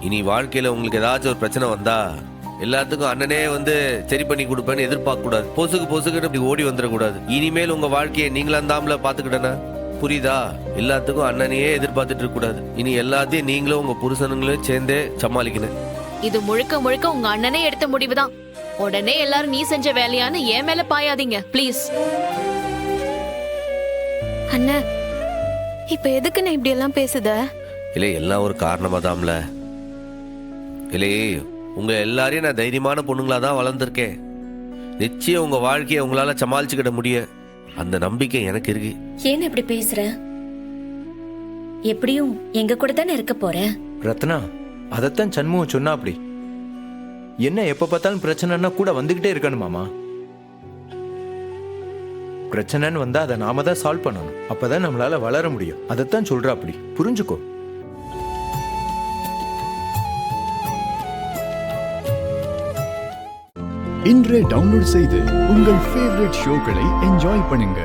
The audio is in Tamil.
இனி வாழ்க்கையில உங்களுக்கு ஏதாச்சும் ஒரு பிரச்சனை வந்தா எல்லாத்துக்கும் அண்ணனே வந்து சரி பண்ணி கொடுப்பேன்னு எதிர்பார்க்க கூடாது. பொசுக்குன்னு இப்படி ஓடி வந்துடக்கூடாது. இனிமேல் உங்க வாழ்க்கையை நீங்களா தாம்ல பாத்துக்கிட்டேன்னா புரியுதா? எல்லாத்துக்கும் அண்ணனையே எதிர்பார்த்துட்டு இருக்க கூடாது. இனி எல்லாத்தையும் நீங்களும் உங்க புருஷனுங்களும் சேர்ந்தே சமாளிக்கணும். இது முழுக்க முழுக்க உங்க அண்ணனே எடுத்த முடிவுதான். உடனே எல்லாரும் நீ செஞ்ச வேலையான்னு என் மேல பாயாதீங்க ப்ளீஸ். அண்ணா, இப்ப எதுக்கு நான் இப்படி எல்லாம் பேசுத? இல்லை, எல்லாம் ஒரு காரணமா தான்ல. இல்லை, உங்க எல்லாரையும் நான் தைரியமான பொண்ணுங்களா தான் வளர்ந்துருக்கேன். நிச்சயம் உங்க வாழ்க்கையை உங்களால சமாளிச்சுக்கிட முடியும். அந்த நம்பிக்கை எனக்கு இருக்கு. ஏன் இப்படி பேசுற? எப்படியும் எங்க கூட தானே இருக்க போற. ரத்னா, அதத்தான் சண்முகம் சொன்னா. அப்படி என்ன எப்ப பார்த்தாலும் பிரச்சனைன்னா கூட வந்துகிட்டே இருக்கணும் மாமா. பிரச்சனைன்னு வந்தா அதை நாம தான் சால்வ் பண்ணணும். அப்பதான் நம்மளால வளர முடியும். அதைத்தான் சொல்றா. அப்படி புரிஞ்சுக்கோ. இன்றே டவுன்லோட் செய்து உங்கள் ஃபேவரட் ஷோக்களை என்ஜாய் பண்ணுங்க.